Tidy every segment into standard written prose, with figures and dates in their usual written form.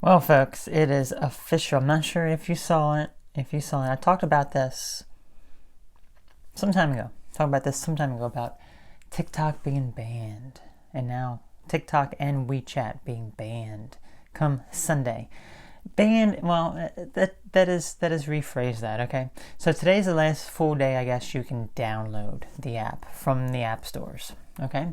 Well, folks, it is official. I'm not sure if you saw it. I talked about this some time ago. About TikTok being banned, and now TikTok and WeChat being banned come Sunday. Banned. Well, that is rephrase that. Okay. So today's the last full day. I guess you can download the app from the app stores. Okay.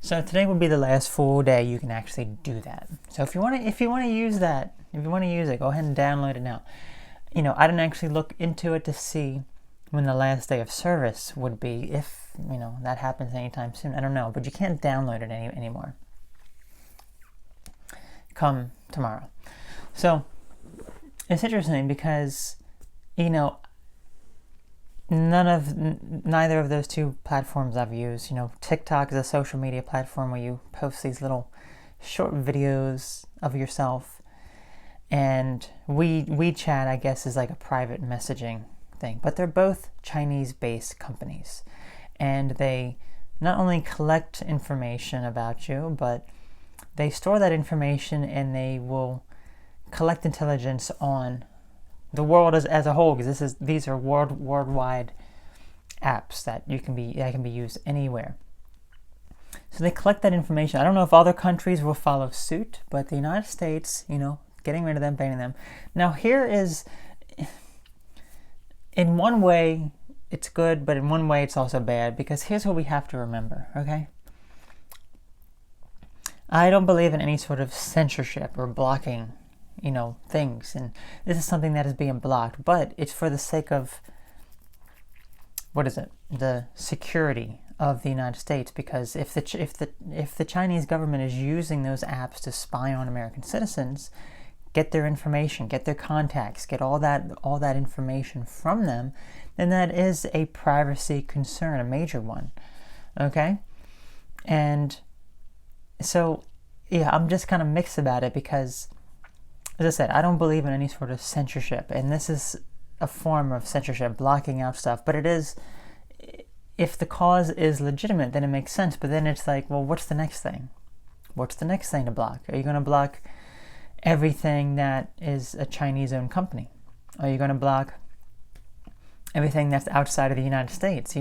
So today will be the last full day you can actually do that. So if you want to use it, go ahead and download it now. I didn't actually look into it to see when the last day of service would be, if that happens anytime soon. I don't know, but you can't download it anymore. Come tomorrow. So it's interesting because neither of those two platforms I've used. TikTok is a social media platform where you post these little short videos of yourself, and WeChat, I guess, is like a private messaging thing. But they're both Chinese-based companies, and they not only collect information about you, but they store that information and they will collect intelligence on the world as a whole, because these are worldwide apps that can be used anywhere. So they collect that information. I don't know if other countries will follow suit, but the United States, getting rid of them, banning them. Now here is, in one way, it's good, but in one way it's also bad, because here's what we have to remember, okay? I don't believe in any sort of censorship or blocking things, and this is something that is being blocked, but it's for the sake of the security of the United States, because if the Chinese government is using those apps to spy on American citizens, get their information, get their contacts, get all that information from them, then that is a privacy concern, a major one. Okay? And so yeah, I'm just kind of mixed about it, because as I said, I don't believe in any sort of censorship, and this is a form of censorship, blocking out stuff. But it is, if the cause is legitimate, then it makes sense. But then it's like, well, what's the next thing? What's the next thing to block? Are you going to block everything that is a Chinese-owned company? Are you going to block everything that's outside of the United States?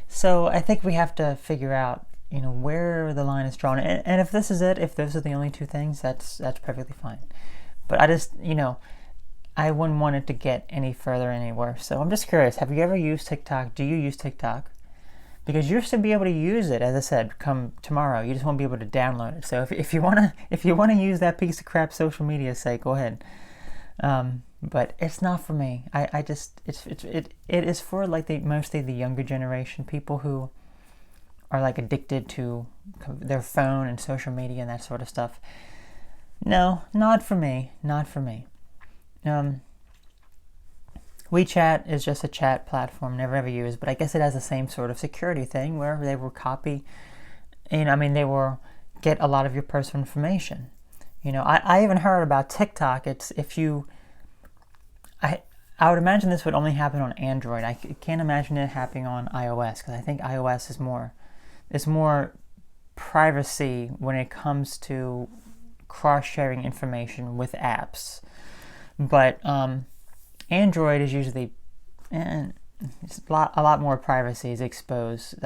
So I think we have to figure out, where the line is drawn. And if this is it, if those are the only two things, that's perfectly fine. But I just, I wouldn't want it to get any further, any worse. So I'm just curious, have you ever used TikTok? Do you use TikTok? Because you should be able to use it, as I said, come tomorrow. You just won't be able to download it. So if you wanna use that piece of crap social media site, go ahead. But it's not for me. It is for mostly the younger generation, people who are addicted to their phone and social media and that sort of stuff. No, not for me. WeChat is just a chat platform, never ever used, but I guess it has the same sort of security thing where they will copy, they will get a lot of your personal information. I even heard about TikTok. It's I would imagine this would only happen on Android. I can't imagine it happening on iOS, because I think iOS is more privacy when it comes to cross-sharing information with apps. But Android is usually it's a lot more privacy is exposed.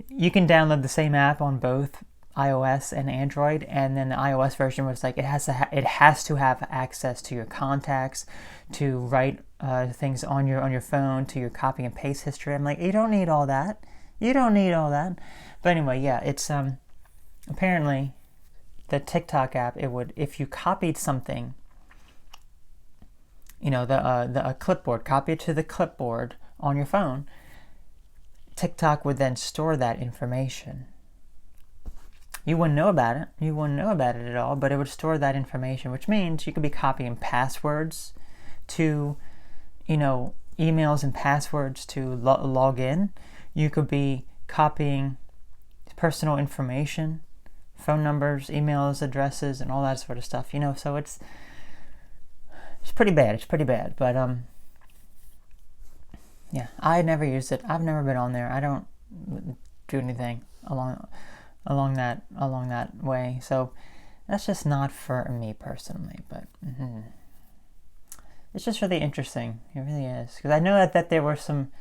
You can download the same app on both iOS and Android, and then the iOS version was it has to have access to your contacts, to write things on your phone, to your copy and paste history. I'm like, you don't need all that. But anyway, yeah, it's apparently the TikTok app, it would, if you copied something, the clipboard, copy it to the clipboard on your phone, TikTok would then store that information. You wouldn't know about it at all, but it would store that information, which means you could be copying passwords to, emails and passwords to log in. You could be copying personal information, phone numbers, emails, addresses, and all that sort of stuff. So it's pretty bad. But yeah, I never used it. I've never been on there. I don't do anything along that way. So That's just not for me personally, but it's just really interesting. It really is. Because I know that there were some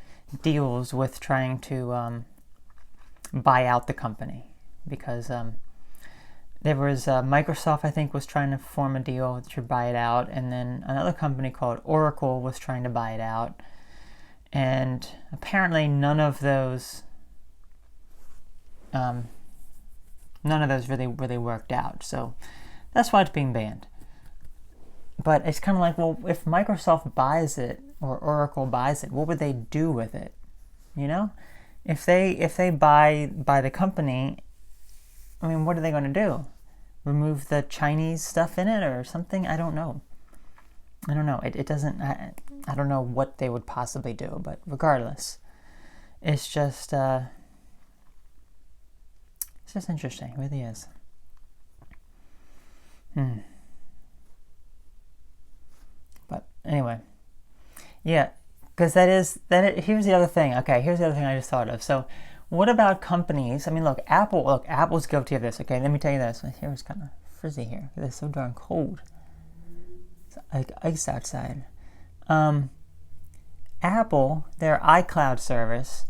deals with trying to buy out the company. Because there was Microsoft, I think, was trying to form a deal to buy it out. And then another company called Oracle was trying to buy it out. And apparently none of those really worked out. So that's why it's being banned. But it's kind of like, well, if Microsoft buys it or Oracle buys it, what would they do with it? You know, if they buy the company, I mean, what are they going to do? Remove the Chinese stuff in it or something? I don't know. It doesn't. I don't know what they would possibly do. But regardless, it's just interesting. It really is. But anyway, yeah, because here's the other thing. Okay, here's the other thing I just thought of. So, what about companies? I mean, Apple's guilty of this. Okay, let me tell you this. My hair is kind of frizzy here. It's so darn cold. It's like ice outside. Apple, their iCloud service,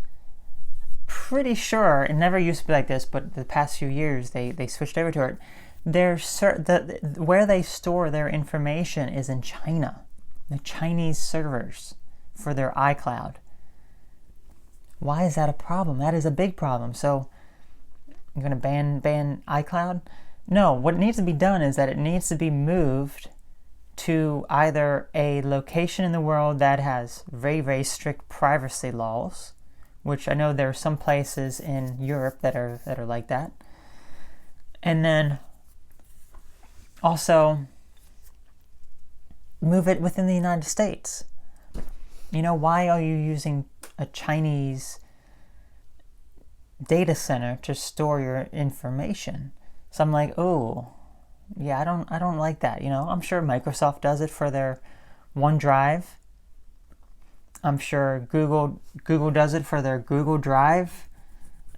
pretty sure it never used to be like this, but the past few years they switched over to it. Where they store their information is in China, the Chinese servers for their iCloud. Why is that a problem? That is a big problem. So you're going to ban iCloud? No, what needs to be done is that it needs to be moved to either a location in the world that has very, very strict privacy laws, which I know there are some places in Europe that are like that. And then also move it within the United States. You know, why are you using a Chinese data center to store your information? So I'm like, oh, yeah, I don't like that. You know, I'm sure Microsoft does it for their OneDrive. I'm sure Google does it for their Google Drive.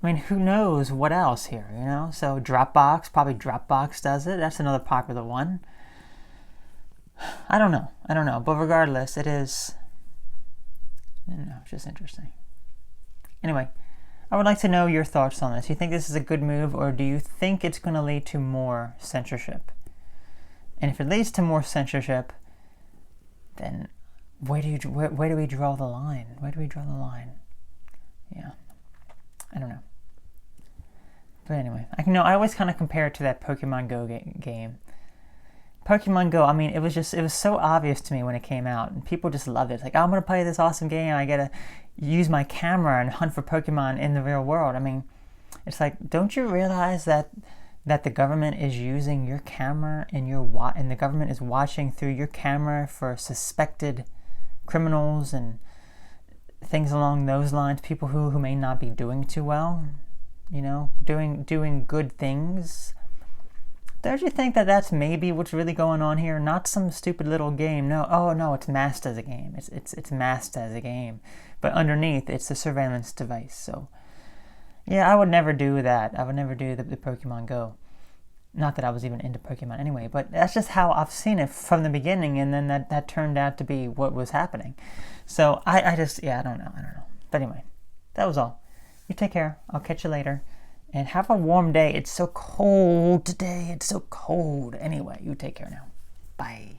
I mean, who knows what else here, you know? So Dropbox does it. That's another popular one. I don't know. But regardless, it is, just interesting. Anyway, I would like to know your thoughts on this. Do you think this is a good move, or do you think it's going to lead to more censorship? And if it leads to more censorship, then where do we draw the line? Where do we draw the line? Yeah, I don't know. But anyway, I always kind of compare it to that Pokemon Go game. Pokemon Go, I mean, it was so obvious to me when it came out, and people just loved it. It's like, oh, I'm going to play this awesome game, I get to use my camera and hunt for Pokemon in the real world. I mean, it's like, don't you realize that the government is using your camera and the government is watching through your camera for suspected criminals and things along those lines, people who may not be doing too well, you know, doing good things. Don't you think that that's maybe what's really going on here? Not some stupid little game. No, it's masked as a game. It's masked as a game, but underneath it's a surveillance device. So, yeah, I would never do that. I would never do the Pokemon Go. Not that I was even into Pokemon anyway, but that's just how I've seen it from the beginning, and then that turned out to be what was happening. So I don't know. But anyway, that was all. You take care. I'll catch you later. And have a warm day. It's so cold today. It's so cold. Anyway, you take care now. Bye.